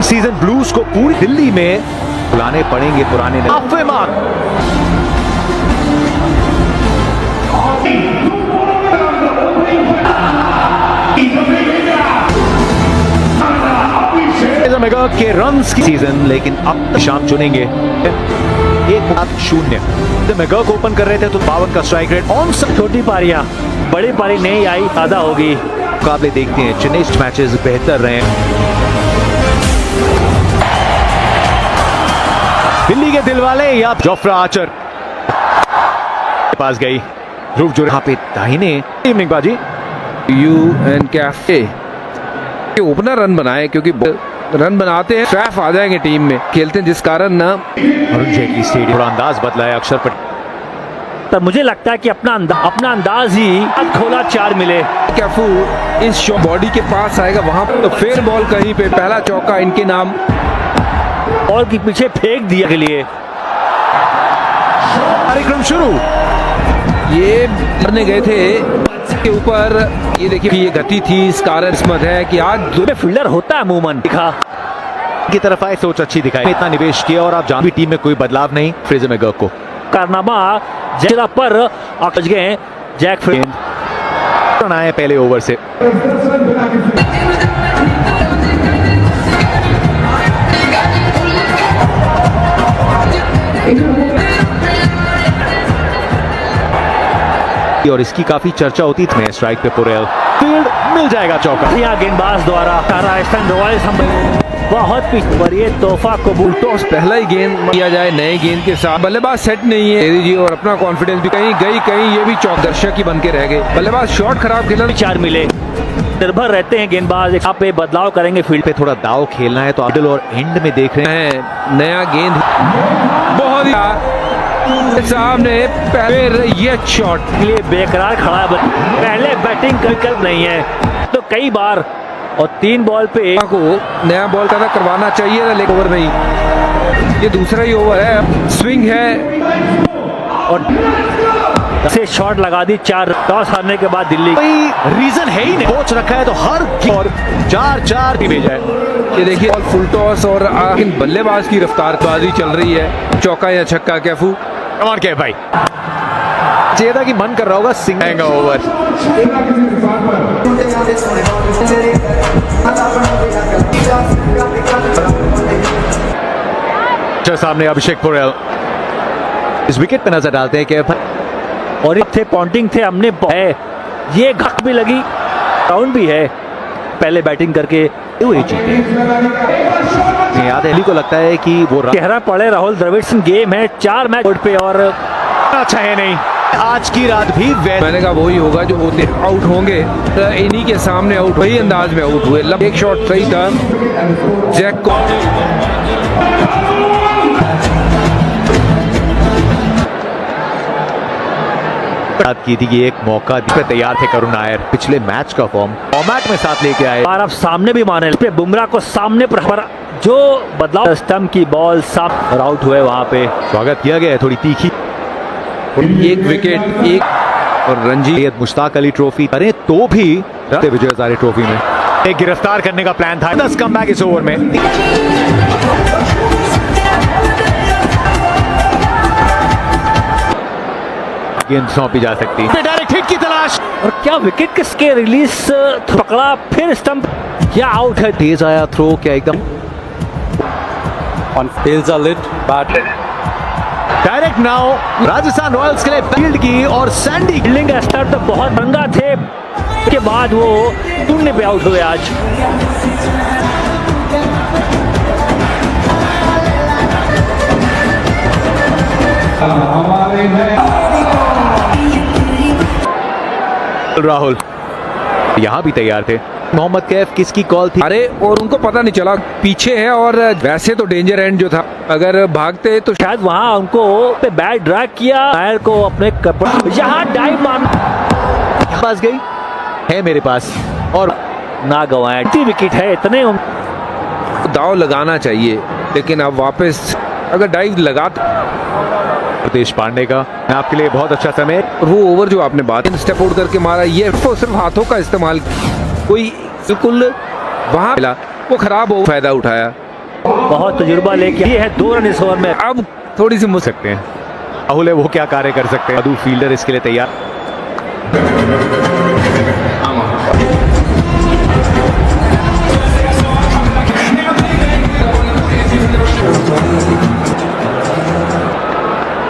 Season blues को पूरी दिल्ली में बुलाने पड़ेंगे पुराने मेगा के रन्स की सीजन, लेकिन अब शाम चुनेंगे 1-0 मेगा को ओपन कर रहे थे तो 52 का स्ट्राइक रेट ऑन। छोटी पारियां, बड़ी पारी नहीं आई, आधा होगी। मुकाबले देखते हैं, चेन्नई मैचेस बेहतर रहे। दिल्ली के दिलवाले या जोफ्रा आर्चर पास गई, रुक जो यहाँ पे दाहिने। इवनिंग बाजी कैफे ओपनर रन बनाए, क्योंकि रन बनाते हैं ट्रैफ आ जाएंगे टीम में, खेलते हैं जिस कारण ना अरुण जेटली स्टेडियम थोड़ा अंदाज बदला है अक्षर पटेल। पर मुझे लगता है कि अपना अंदाज ही खोला, 4 मिले। कैफू इस बॉडी के पास आएगा, वहां तो फेयर बॉल कहीं पे, पहला चौका इनके नाम। बॉल के पीछे फेंक दिया के लिए कार्यक्रम शुरू। ये करने गए थे के ऊपर, ये देखिए ये गति थी, इस कारण किस्मत है कि आज दो फील्डर होता है अमूमन। दिखा की तरफ आए, सोच अच्छी दिखाई, इतना निवेश किया और आप जान भी टीम में कोई बदलाव नहीं। फ्रेजर मैकगर्क को कारनामा जगह पर अटक गए जैक रन आए पहले ओवर से। और इसकी काफी चर्चा होती थी। स्ट्राइक पे पुरेल, फील्ड मिल जाएगा चौका। यहाँ गेंदबाज द्वारा राजस्थान रॉयल्स बहुत पीछे पर ये तोहफा कबूल। टॉस पहला ही गेंद किया जाए नए गेंद के साथ, बल्लेबाज सेट नहीं है जी, और अपना कॉन्फिडेंस भी कहीं गई, कहीं ये भी चौक दर्शक ही बन के रह गए। बल्लेबाज शॉट खराब खेला, 4 मिले। निर्भर रहते हैं गेंदबाज, यहाँ पे बदलाव करेंगे, फील्ड पे थोड़ा दाव खेलना है तो मिडल और एंड में देख रहे हैं। नया गेंद बहुत ही सामने, पहले ये शॉट के लिए बेकरार खड़ा है, पहले बैटिंग का विकल्प नहीं है तो कई बार, और 3 बॉल पे को नया बॉल का करवाना चाहिए था, लेकिन ओवर नहीं, ये दूसरा ही ओवर है, स्विंग है और से शॉट लगा दी। 4 टॉस हारने के बाद दिल्ली कोई रीजन है ही नहीं, कोच रखा है तो हर और 4-4 भी भेजा है। ये देखिए फुल टॉस और बल्लेबाज की रफ्तारबाजी चल रही है, चौका या छक्का कैफू। कमान के भाई चेहरा की मन कर रहा होगा सिंह ओवर। सामने अभिषेक पुरेल इस विकेट पे नजर डालते हैं कि और ये थे पॉन्टिंग थे, हमने है ये घक भी लगी, राउंड भी है, पहले बैटिंग करके हुए जीते। याद है को लगता है कि वो चेहरा पड़े राहुल द्रविड़ सिंह, गेम है 4 मैच पे और अच्छा है नहीं। आज की रात भी मैंने कहा वही होगा जो होते आउट होंगे, तो इन्हीं के सामने आउट, वही अंदाज में आउट हुए। एक शॉट सही था जैक को, बात की थी कि एक मौका पे तैयार थे करुण नायर, पिछले मैच का फॉर्मेट में साथ लेके आए और अब सामने भी माने पे बुमराह को सामने पर जो बदलाव, स्टंप की बॉल साफ और आउट हुए, वहां पे स्वागत किया गया है थोड़ी तीखी। एक विकेट, एक और रणजी मुश्ताक अली ट्रॉफी अरे तो भी विजय हजारे ट्रॉफी में एक गिरफ्तार करने का प्लान था। 10 कमबैक इस ओवर में, गेंद सौंपी जा सकती है, डायरेक्ट हिट की तलाश, और क्या विकेट किसके रिलीज पकड़ा, फिर स्टंप, क्या आउट है। तेज आया थ्रो, क्या एकदम on fields are lit bat direct now Rajasthan Royals के लिए फील्ड की और सैंडी फील्डिंग का स्टार्ट तो बहुत रंगा थे, के बाद वो टूटने पे आउट हुए आज। राहुल यहां भी तैयार थे। मोहम्मद कैफ किसकी कॉल थी? अरे और उनको पता नहीं चला पीछे है, और वैसे तो डेंजर एंड जो था, अगर भागते तो शायद वहां उनको पे बैट ड्रैग किया, नायर को अपने कपड़े, यहाँ डाइव मार पास गई है मेरे पास और ना गवाए। विकेट है, इतने दाव लगाना चाहिए, लेकिन अब वापस अगर डाइव लगा प्रदेश पांडे का आपके लिए बहुत अच्छा समय। वो ओवर जो आपने बात स्टेप आउट करके मारा, ये सिर्फ हाथों का इस्तेमाल, कोई बिल्कुल वहां मिला, वो खराब हो फायदा उठाया। बहुत तजुर्बा लेके ये है 2 रन इस ओवर में। अब थोड़ी सी मुश्किल सकते हैं राहुल है वो क्या कार्य कर सकते हैं। मधु फील्डर इसके लिए तैयार।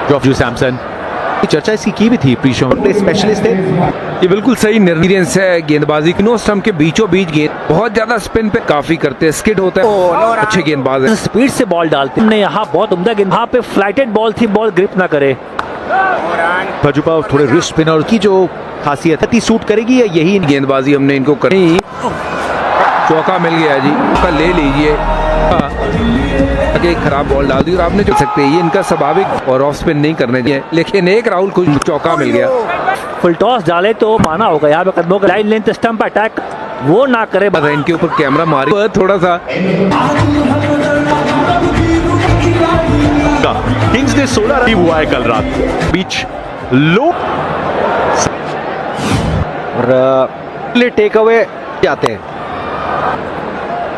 जॉफजू सैमसन की चर्चा इसकी की भी थी। प्रीशो स्पेशलिस्ट थे। ये बिल्कुल सही निर्णय है गेंदबाजी। नो स्टंप के बीचों बीच गेंद बहुत ज्यादा स्पिन पे काफी करते हैं, स्किड होता है। अच्छे गेंदबाज है, स्पीड से बॉल डालते हैं। यहाँ बहुत उम्दा गेंद, यहाँ पे फ्लाइटेड बॉल थी, बॉल ग्रिप ना करे। भजुपा थोड़े रिस्ट स्पिनर की जो खासियत है सूट करेगी या यही गेंदबाजी हमने इनको करी। चौका मिल गया जी, चौका ले लीजिए। एक खराब बॉल डाल दी और आपने जो सकते हैं ये इनका स्वाभाविक और ऑफ स्पिन नहीं करने चाहिए, लेकिन एक राहुल को चौका मिल गया। फुल टॉस डाले तो माना होगा। यहाँ पे कदमों का लाइन लेंथ स्टंप अटैक वो ना करे। बस इनके ऊपर कैमरा मारी थोड़ा सा। किंग्स ने 16 रन हुआ है कल रात बीच लो और टेक अवे जाते हैं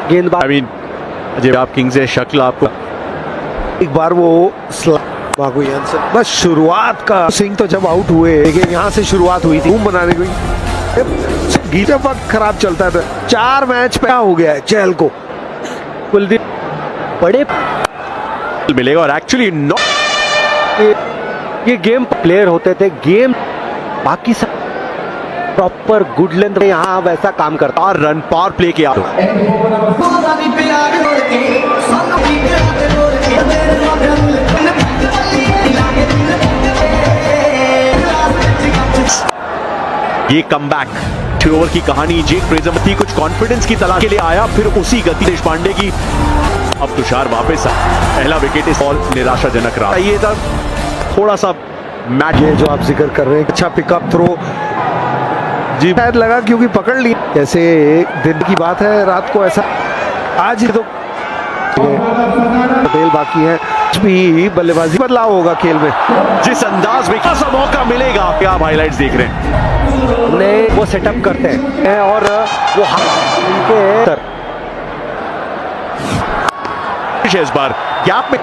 गेंदबाज। जब आप किंग्स से शक्ल आपको एक बार वो बस शुरुआत का सिंह तो जब आउट हुए, लेकिन यहाँ से शुरुआत हुई थी बूम बनाने की। गीता वक्त खराब चलता था। 4 मैच पे हो गया है चहल को। कुलदीप बड़े मिलेगा और एक्चुअली ये गेम प्लेयर होते थे। गेम बाकी सब प्रॉपर गुड लेंथ यहाँ वैसा काम करता और रन पावर प्ले किया। ये कमबैक ओवर की कहानी। जेक प्रेजमती कुछ कॉन्फिडेंस की तलाश के लिए आया, फिर उसी गति देशपांडे की। अब तुषार वापस पहला विकेट इस बॉल निराशाजनक रहा। ये था थोड़ा सा मैच ये जो आप जिक्र कर रहे हैं, अच्छा पिकअप थ्रो जी शायद लगा क्योंकि पकड़ ली। ऐसे दिन की बात है, रात को ऐसा आज ही तो पटेल बाकी है। भी बल्लेबाजी बदलाव होगा खेल में। जिस अंदाज में कैसा मौका मिलेगा, क्या आप हाइलाइट्स देख रहे हैं। ने वो सेटअप करते हैं और वो उनके इस बार गैप में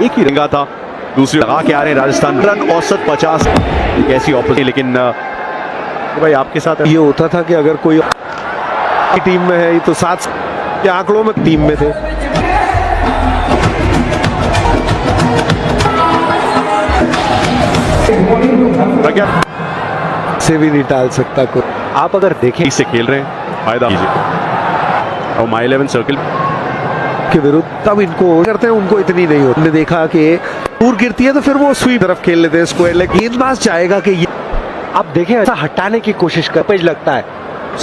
एक ही रंगा था, दूसरी लगा के आ रहे हैं राजस्थान। रन औसत 50 कैसी ऑपोजिट, लेकिन भाई आपके साथ ये होता था कि अगर कोई टीम में है तो 7 के आंकड़ों में टीम में थे। से भी नहीं टाल सकता कोई। आप अगर देखें इससे खेल रहे हैं फायदा कीजिए। और माई 11 सर्कल के विरुद्ध तब इनको करते हैं, उनको इतनी नहीं होती। हमने देखा कि दूर गिरती है तो फिर वो स्वीप तरफ खेल लेते हैं स्क्वायर लेग। गेंदबाज चाहेगा कि ये आप देखें ऐसा हटाने की कोशिश कर पेज लगता है।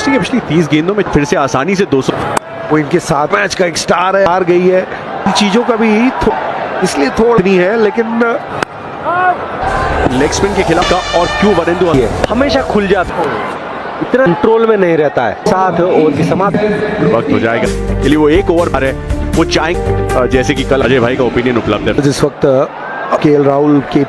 पिछली 30 गेंदों में फिर से आसानी से 200। वो इनके साथ मैच का एक स्टार है, हार गई है। इन चीजों का भी इसलिए थोड़ी नहीं है, लेकिन लेग स्पिन के खिलाफ का और क्यों वरेंदु हमेशा खुल जाता है, इतना कंट्रोल में नहीं रहता है। 7 ओवर की समाप्ति वक्त हो जाएगा के लिए वो एक ओवर मारे वो चाहेंगे, जैसे कि कल अजय भाई का ओपिनियन उपलब्ध है। जिस वक्त केएल राहुल के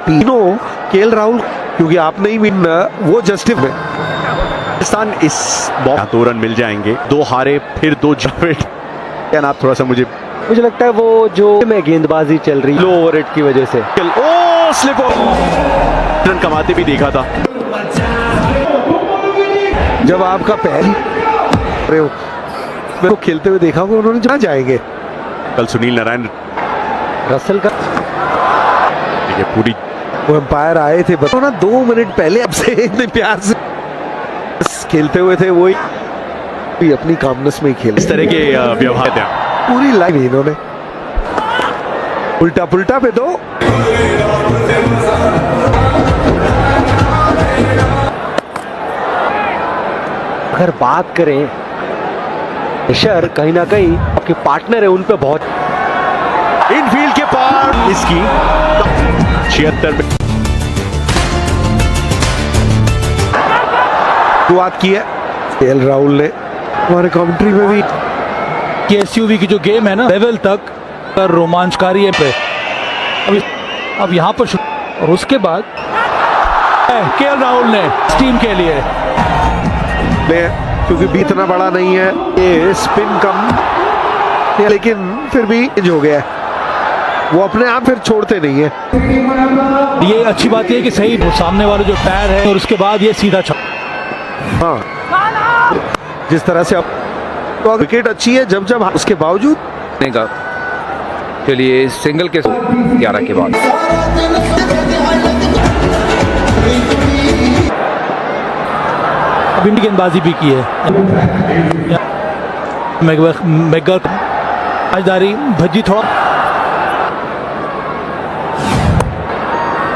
केएल राहुल क्योंकि आप नहीं विन वो जस्टिस में पाकिस्तान इस बॉल 2 रन मिल जाएंगे। 2 हारे फिर 2 जफेट। क्या ना थोड़ा सा मुझे लगता है वो जो में गेंदबाजी चल रही लो ओवर रेट की वजह से। ओ स्लिप रन कमाते भी देखा था। जब आपका पहली मेरे को खेलते हुए देखा होगा, उन्होंने जहाँ जाएंगे। कल सुनील नारायण रसल का पूरी वो एम्पायर आए थे बताओ ना 2 मिनट पहले अब से इतने प्यार से खेलते हुए थे। वो भी अपनी कामनेस में ही खेल इस तरह के व्यवहार थे। पूरी लाइन इन्होंने उल्टा पुल्टा पे दो। अगर बात करें प्रेशर कहीं ना कहीं आपके पार्टनर है उन पे बहुत। इनफील्ड के पार इसकी 76 में शुरुआत की है केएल राहुल ने। हमारे कमेंट्री में भी कि एसयूवी की जो गेम है ना लेवल तक पर रोमांचकारी है पे। अब यहाँ पर और उसके बाद केएल राहुल ने इस टीम के लिए क्योंकि भी इतना बड़ा नहीं है, ये स्पिन कम लेकिन फिर भी चेंज हो गया है, वो अपने आप फिर छोड़ते नहीं है। ये अच्छी बात है कि सही वो सामने वाले जो पैर है और उसके बाद ये सीधा हाँ, जिस तरह से अब तो विकेट अच्छी है, जब उसके बावजूद का चलिए सिंगल के 11 के बाद अब इंडी गेंदबाजी भी की है। मैगर आजदारी भज्जी थोड़ा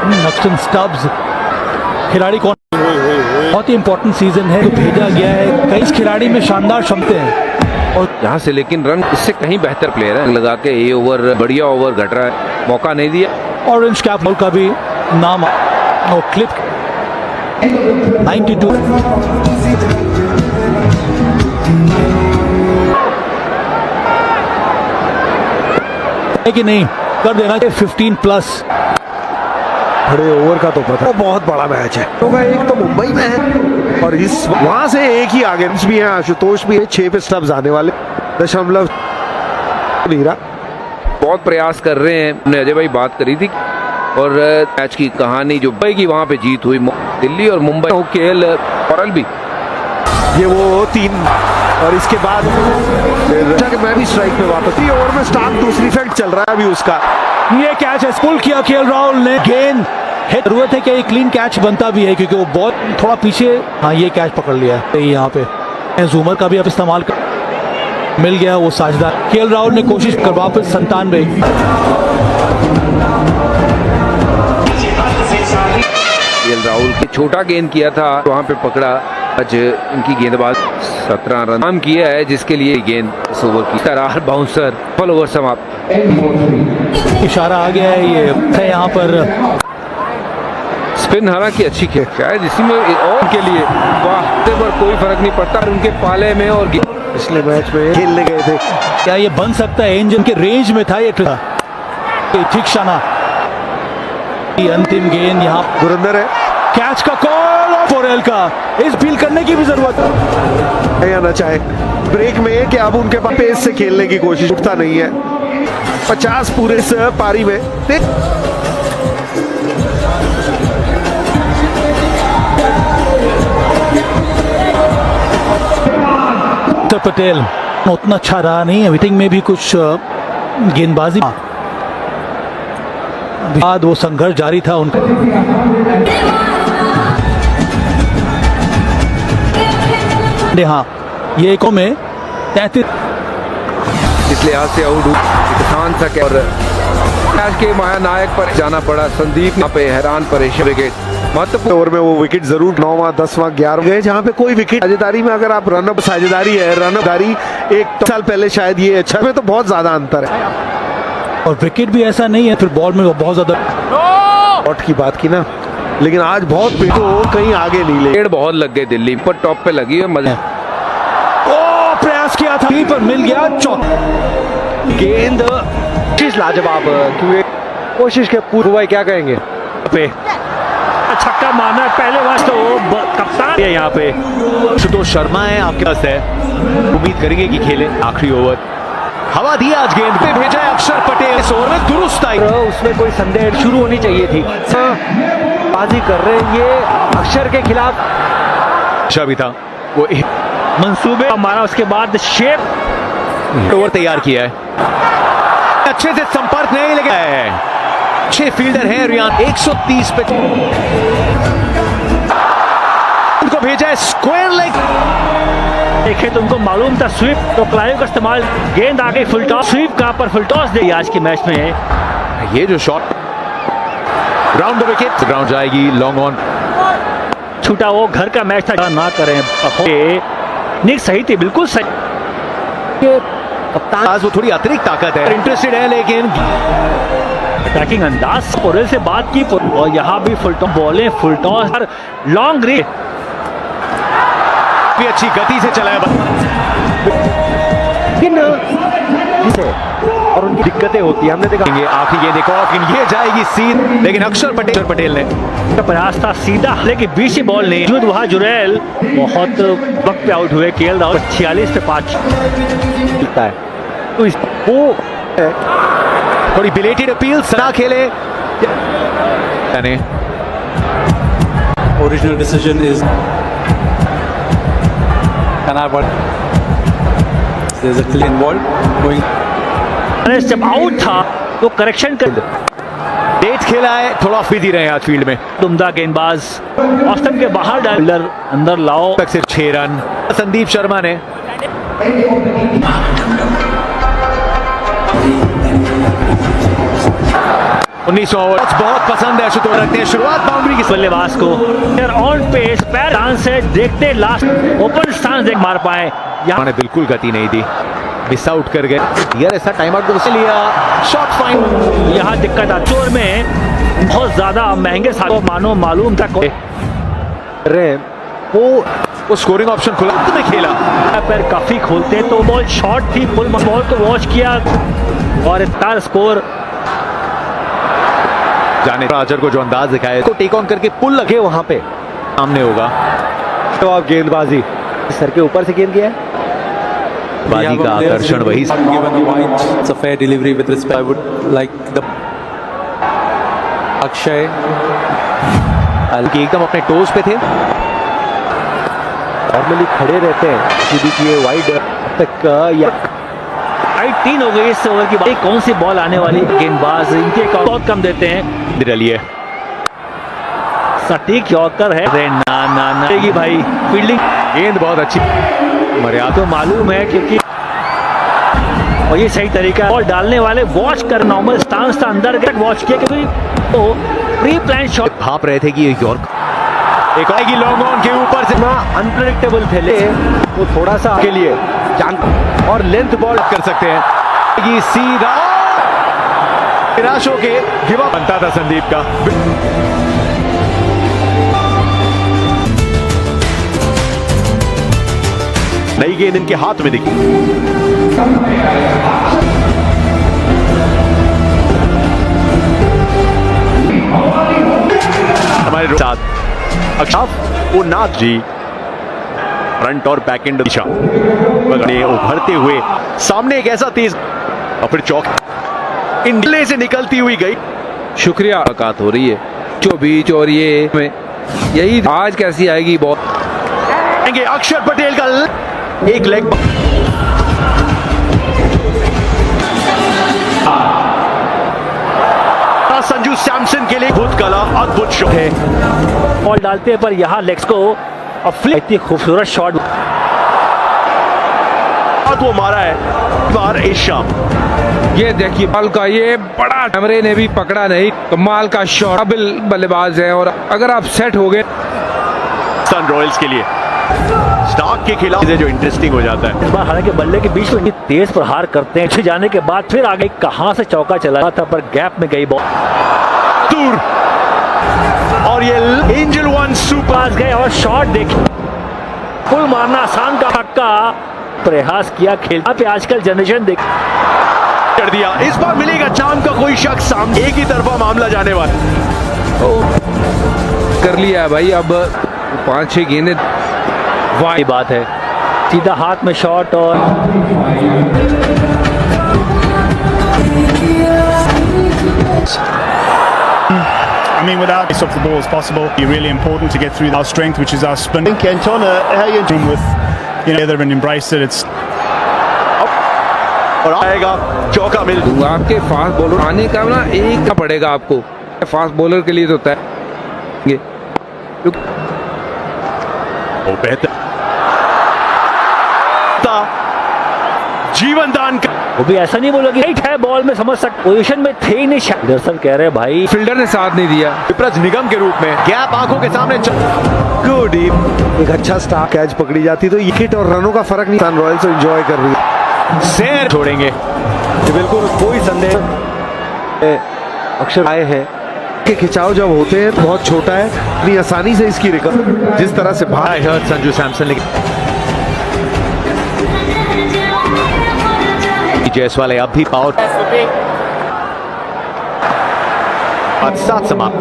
नक्सन स्टब्स खिलाड़ी कौन बहुत ही इंपॉर्टेंट सीजन है, तो भेजा गया है। कई खिलाड़ी में शानदार क्षमते हैं और यहाँ से, लेकिन रन इससे कहीं बेहतर प्लेयर है। लगा के ये ओवर बढ़िया ओवर घट रहा है, मौका नहीं दिया। ऑरेंज कैप का भी नाम और क्लिप 92 है कि नहीं कर देना चाहिए 15 प्लस। बड़े ओवर का तो पता है, बहुत बड़ा मैच है। तो एक तो मुंबई में है और इस वहां से एक ही आगे भी है, आशुतोष भी है। 6 पे स्टब्स आने वाले, दशमलव नीरा बहुत प्रयास कर रहे हैं। हमने अजय भाई बात करी थी और मैच की कहानी जो मुंबई की वहां पे जीत हुई, दिल्ली और मुंबई केएल और भी ये वो 3 और इसके बाद मैं भी स्ट्राइक पे वापस। 3 ओवर में स्टार्ट दूसरी फेंक चल रहा है अभी उसका। ये कैच है, पुल किया केएल राहुल ने, गेंद जरूरत है कि ये क्लीन कैच बनता भी है क्योंकि वो बहुत थोड़ा पीछे। हाँ, ये कैच पकड़ लिया है यहाँ पे। जूमर का भी अब इस्तेमाल मिल गया वो साझेदार। केएल राहुल ने कोशिश कर वापस 97 केएल राहुल की छोटा गेंद किया था, वहां पे पकड़ा। आज इनकी गेंदबाज 17 रन काम किया है, जिसके लिए गेंद इस ओवर की करार बाउंसर फल ओवर समाप्त। इशारा आ गया है ये यहाँ पर। स्पिन हालांकि अच्छी खेल शायद इसी में और के लिए वाह पर कोई फर्क नहीं पड़ता उनके पाले में। और पिछले मैच में खेलने गए थे, क्या ये बन सकता है? इंजन के रेंज में था ये ठीक शाना। अंतिम गेंद यहाँ गुरिंदर है, कैच का कॉल और पोरेल का इस फील करने की भी जरूरत है या ना चाहे ब्रेक में कि अब उनके पास पेस से खेलने की कोशिश उठता नहीं है। 50 पूरे इस पारी में पटेल उतना अच्छा रहा नहीं, विटिंग में भी कुछ गेंदबाजी बाद वो संघर्ष जारी था उनका। हाँ, ये एको में 33 इस लिहाज से आउट किसान सा और मैच के महानायक पर जाना पड़ा। संदीप यहाँ पे हैरान परेशान। विकेट महत्वपूर्ण ओवर में वो विकेट जरूर 9वां 10वां 11वां गए, जहां पे कोई विकेट साझेदारी में अगर आप रनअप साझेदारी है, रनअपदारी एक साल पहले शायद ये अच्छा में तो बहुत ज्यादा अंतर है। और विकेट भी ऐसा नहीं है, फिर बॉल में बहुत ज्यादा शॉट की बात की ना, लेकिन आज बहुत तो कहीं आगे नहीं ले। पेड़ बहुत लग गए दिल्ली पर, टॉप पे लगी है मजा। ओ प्रयास किया था पर मिल गया चौक। गेंद लाजवाब, क्योंकि कोशिश के पूर्व क्या कहेंगे पे छक्का मारना पहले वास तो कप्तान है यहाँ पे। आशुतोष शर्मा है आपके पास है, उम्मीद करेंगे कि खेले आखिरी ओवर। हवा दिया आज गेंद पे, भेजा है अक्षर पटेल। इस ओवर में दुरुस्त आई, उसमें कोई संदेह शुरू होनी चाहिए थी। बाजी कर रहे हैं ये अक्षर के खिलाफ। अच्छा भी था वो मंसूबे हमारा, उसके बाद शेप ओवर तैयार किया है, अच्छे से संपर्क नहीं लगा है। अच्छे फील्डर हैं रियान। 130 पे उनको भेजा है स्क्वायर लेग। देखे तो उनको मालूम था स्वीप, तो क्लाइव का इस्तेमाल, गेंद आ गई फुल टॉस, स्वीप का पर फुल टॉस दे आज के मैच में। ये जो shot round the wicket, ground जाएगी लॉन्ग ऑन। छूटा वो घर का मैच था, ना करें। निक सही थी, बिल्कुल सही। कप्तान आज वो थोड़ी अतिरिक्त ताकत है, इंटरेस्टेड है, लेकिन अटैकिंग अंदाज पोरेल से बात की और यहाँ भी फुल टॉस बॉलें, फुल टॉस और लॉन्ग रेंज भी अच्छी गति से चला है। और उनकी दिक्कतें होती है, हमने देखा। आखिरी गेंद एक और, ये जाएगी सीध, लेकिन अक्षर पटेल ने प्रयास था सीधा, लेकिन बीच ही बॉल नहीं। जुद वहां जुरैल बहुत वक्त पे आउट हुए। केएल राहुल 46 पे 5 मिलता है तो वो थोड़ी बिलेटेड अपील ना खेले यानी Original decision is Kanarwal. There's a clean involved going. जब आउट था तो करेक्शन कर तेज खेला है, थोड़ा बिजी रहे आज फील्ड में। उम्दा गेंदबाज ऑस्टम के बाहर डालर अंदर लाओ तक सिर्फ 6 रन संदीप शर्मा ने। 19 ओवर बहुत पसंद है आशुतोष रखते हैं शुरुआत बाउंड्री की। बल्लेबाज को ऑन पेस पैर चांस है, देखते लास्ट ओपन स्टांस देख मार पाए। यहाँ ने बिल्कुल गति नहीं दी, मिस आउट कर गए यार। ऐसा टाइम आउट तो लिया, शॉट फाइन। यहाँ दिक्कत आ चोर में बहुत ज्यादा महंगे सालों मानो मालूम था रहे वो स्कोरिंग ऑप्शन खुला में खेला, पैर काफी खोलते तो बॉल शॉट थी, फुल बॉल को वॉच किया और इतना स्कोर जाने राजर को जो अंदाज दिखाया तो टेक ऑन करके पुल लगे वहां पे सामने होगा। तो आप गेंदबाजी सर के ऊपर से गेंद गया है, बाजी का आकर्षण वही। Given the white, it's a fair delivery with respect. I would like the Akshay. एकदम अपने टोज पे थे, नॉर्मली खड़े रहते हैं ये वाइड तक या 3 हो गई इस ओवर की बात। कौन सी बॉल आने वाली गेंदबाज इनके बहुत कम देते हैं। लिए सटीक यॉर्कर है। अरे ना ना ना भाई, फील्डिंग गेंद बहुत अच्छी मर्यादा तो मालूम है क्योंकि और ये सही तरीका है। बॉल डालने वाले वॉच कर, नॉर्मल स्टांस था, अंदर गट वॉच किया क्योंकि तो प्री प्लान शॉट भाप रहे थे कि ये यॉर्क एक आएगी लॉन्ग ऑन के ऊपर से। ना अनप्रेडिक्टेबल खेले वो थोड़ा सा के लिए जान और लेंथ बॉल कर सकते हैं। ये सीधा निराश होके गिव अप बनता था संदीप का। नई गेंद इनके हाथ में दिखी। हमारे साथ अक्षाफ वो नाथ जी फ्रंट और बैक एंड दिशा पकड़े उभरते हुए सामने एक ऐसा तेज और फिर चौक इंडले से निकलती हुई गई। शुक्रिया मुलाकात हो रही है जो बीच और ये में यही आज कैसी आएगी बॉल। अक्षर पटेल का एक लेग संजू सैमसन के लिए खुद कला अद्भुत शॉट है। बॉल डालते पर यहाँ लेग्स को इतनी खूबसूरत शॉट वो मारा है बार इस शाम। ये देखिए बॉल का ये बड़ा कैमरे ने भी पकड़ा नहीं, कमाल का शॉट। काबिल बल्लेबाज है और अगर आप सेट हो गए सन रॉयल्स के लिए स्टार्क के खिलाफ जो इंटरेस्टिंग हो जाता है। इस बार हालांकि बल्ले के बीच में तेज प्रहार करते हैं, अच्छे जाने के बाद फिर आगे कहां से चौका चला था पर गैप में गई बॉल दूर और ये एंजल वन सुपर गए और शॉट देखिए फुल मारना आसान का हक्का प्रयास किया खेल पे आजकल जनरेशन देख कर दिया। इस बार मिलेगा चांद का कोई शख्स सामने, एक ही तरफा मामला जाने वाला कर लिया है भाई। अब 5-6 गेंदें वाह बात है, सीधा हाथ में शॉट और I mean, without this off the ball is possible. It's really important to get through our strength, which is our sprint. I think Cantona, how you With together and embrace it. It's और आएगा चौका मिल। आपके fast bowler आने का ना एक का पड़ेगा आपको, फास्ट बॉलर के लिए तो तय वो बेहतर जीवन दान का वो भी ऐसा नहीं बोला कि राइट है बॉल में समझ सकते पोजीशन में थे ही नहीं। दर्शन कह रहे भाई फील्डर ने साथ नहीं दिया। विप्रज निगम के रूप में गैप आंखों के सामने गुड। एक अच्छा स्टार कैच पकड़ी जाती तो विकेट और रनों का फर्क नहीं। सन रॉयल्स एंजॉय कर रही है, शेर छोड़ेंगे बिल्कुल कोई संदेह। अक्षर आए हैं के खिंचाव जब होते हैं तो बहुत छोटा है, इतनी आसानी से इसकी रिकवर जिस तरह से बाहर संजू सैमसन ने जायसवाल अब भी पावर 7 समाप्त।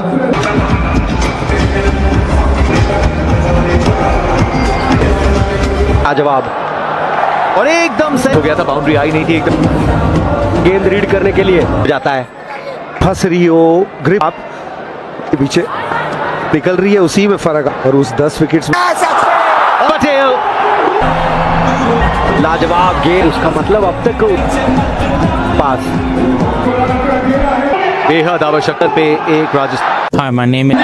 जवाब और एकदम से हो गया था, बाउंड्री आई नहीं थी एकदम। गेंद रीड करने के लिए जाता है, फंस रही हो, ग्रिप आप के पीछे निकल रही है, उसी में फर्क है। और उस 10 विकेट्स में पटेल लाजवाब गेंद, उसका मतलब अब तक पास। बेहद आवश्यकता पे एक Rajasthan. Hi, my name is.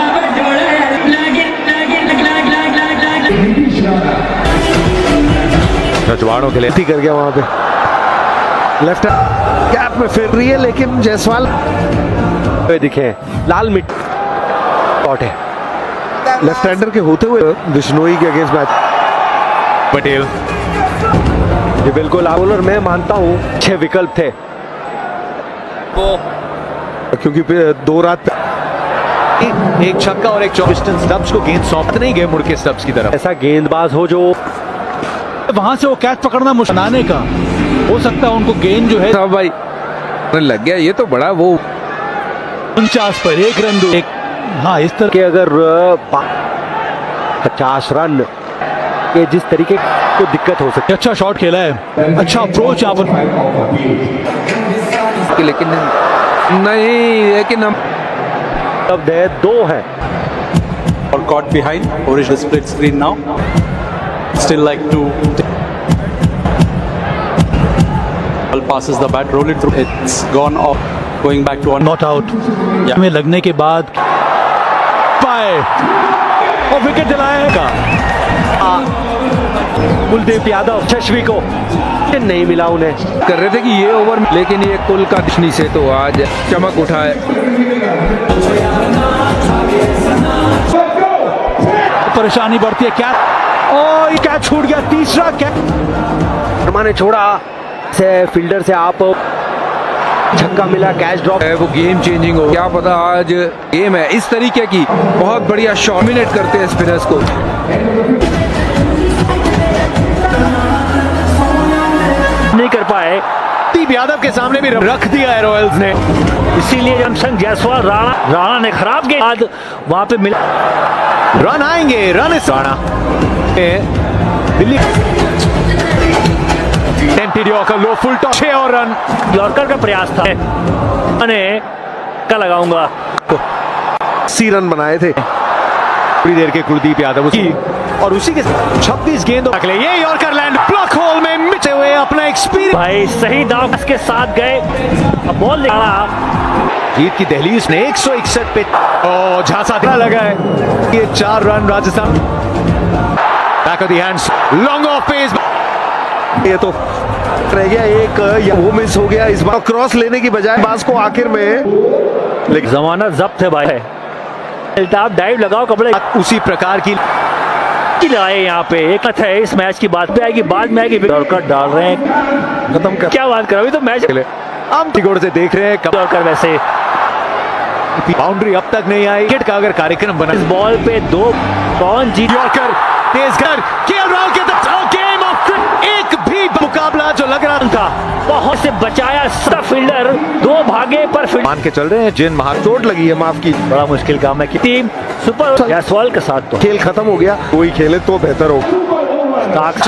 रजवाड़ों के लिए गलती कर गया वहां पे, लेफ्ट गैप में फिर रही है, लेकिन जायसवाल दिखे लाल मिट शॉट है, लेफ्ट हैंडर के होते हुए बिश्नोई के अगेंस्ट मैच। पटेल ये बिल्कुल बॉलर मैं मानता हूँ 6 विकल्प थे, क्योंकि 2 रात एक छक्का और एक चौबीस स्टब्स को गेंद सौंप नहीं गए मुड़ के स्टब्स की तरफ। ऐसा गेंदबाज हो जो वहां से वो कैच पकड़ना मुश्किल आने का हो सकता है, उनको गेंद जो है साहब भाई लग गया, ये तो बड़ा वो 49 पर 1 रन दो। हाँ, इस तरह कि अगर 50 रन के जिस तरीके को दिक्कत हो सकती अच्छा शॉट खेला है, अच्छा अप्रोच यहाँ पर। लेकिन नहीं, लेकिन हम अब 2 है, Or caught behind. Original split screen now. Still like to. Ball passes the bat, roll it through. It's gone off. Going back to one. Not out Yeah. में लगने के बाद पाए और विकेट दिलाएगा। कुलदीप यादव यशस्वी को नहीं मिला उन्हें। कर रहे थे कि ये ओवर, लेकिन ये कुल का दिशनी से तो आज चमक उठा है। परेशानी बढ़ती है, क्या और ये कैच छूट गया, तीसरा कैच। शर्मा ने छोड़ा से फील्डर से आप छक्का मिला, कैच ड्रॉप। है वो गेम चेंजिंग हो, क्या पता आज गेम है इस तरीके की, बहुत बढ़िया शॉट डोमिनेट करते हैं स्पिनर्स को। नहीं कर पाए, कुलदीप यादव के सामने भी रख दिया है रॉयल्स ने। इसीलिए जमशंग जायसवाल राणा ने खराब गेंद बाद वहां पे मिला। रन आएंगे, रन इस राणा दिल्ली टेंटेड यॉर्कर, लो फुल टॉस, 6 और रन। यॉर्कर का प्रयास था, मैंने का लगाऊंगा। 80 रन बनाए थे थोड़ी देर के कुलदीप यादव की, और उसी के 26 गेंदों अगले ये यॉर्कर लैंड ब्लॉक होल में मिटे हुए अपना एक्सपीरियंस। भाई सही दाव के साथ गए, अब बॉल निकाला। जीत की दहलीज ने 161 पे झांसा लगा है। ये 4 run Rajasthan. Back of the hands, long off pace, ये तो रह गया एक, या वो मिस हो गया इस बार, क्रॉस लेने की बजाय बास को आखिर में, लेकिन जमानत जब्त है भाई। अल्ताफ डाइव लगाओ, कपड़े उसी प्रकार की लगाए यहाँ पे। एक मत है, इस मैच की बात पे आएगी, बाद में आएगी। यॉर्कर डाल रहे हैं, खत्म कर। क्या बात कर रहे हो, अभी तो मैच हम तिगोड़ से देख रहे हैं कब यॉर्कर वैसे बाउंड्री अब तक नहीं आई। क्रिकेट का अगर कार्यक्रम बना, इस बॉल पे 2 कौन जीत। यॉर्कर तेज कर, केएल राहुल के गेम ऑफ एक भी मुकाबला जो लग रहा था, बहुत से बचाया फील्डर, 2 भागे पर फील्डर मान के चल रहे हैं। जिन महान चोट लगी है, माफ की, बड़ा मुश्किल काम है कि टीम सुपर जायसवाल के साथ तो खेल खत्म हो गया, कोई खेले तो बेहतर हो।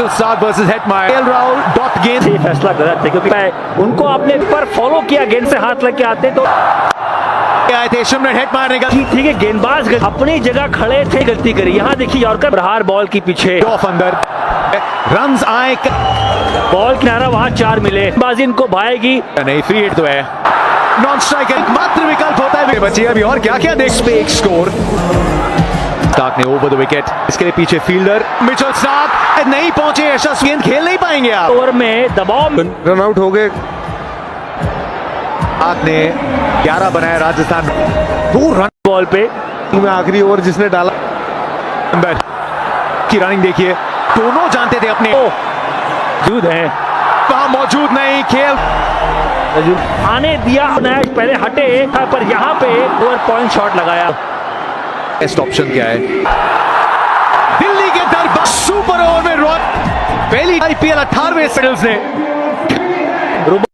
साथ versus Hetmyer, KL Rahul dot गेंद ये फैसला गलत है, क्योंकि उनको आपने पर फॉलो किया, गेंद से हाथ लग के आते तो आए थे। शिमरन हेटमायर ने ठीक है, गेंदबाज अपनी जगह खड़े थे, गलती करी। यहाँ देखिए यॉर्कर प्रहार बॉल की पीछे, ऑफ अंदर, रन्स आए, बॉल किनारा, वहां 4 मिले, बाजी इनको भाएगी नहीं। फ्री हिट तो है, नॉन स्ट्राइकर मात्र विकल्प होता है बच्चे। अभी और क्या क्या देख पे एक स्कोर। स्टार्क ने ओवर द विकेट, इसके लिए पीछे फील्डर मिचेल स्टार्क नहीं पहुंचे, ऐसा गेंद खेल नहीं पाएंगे आप। ओवर में दबाव, रन आउट हो गए। स्टार्क ने 11 बनाया राजस्थान, 2 रन बॉल पे में आखिरी ओवर जिसने डाला, अंदर की रनिंग देखिए, दोनों जानते थे अपने मौजूद है, वहां मौजूद नहीं, खेल आने दिया। मैच पहले हटे पर यहाँ पे ओवर पॉइंट शॉट लगाया। बेस्ट ऑप्शन क्या है? दिल्ली के दरबार सुपर ओवर में पहली IPL 18वें ने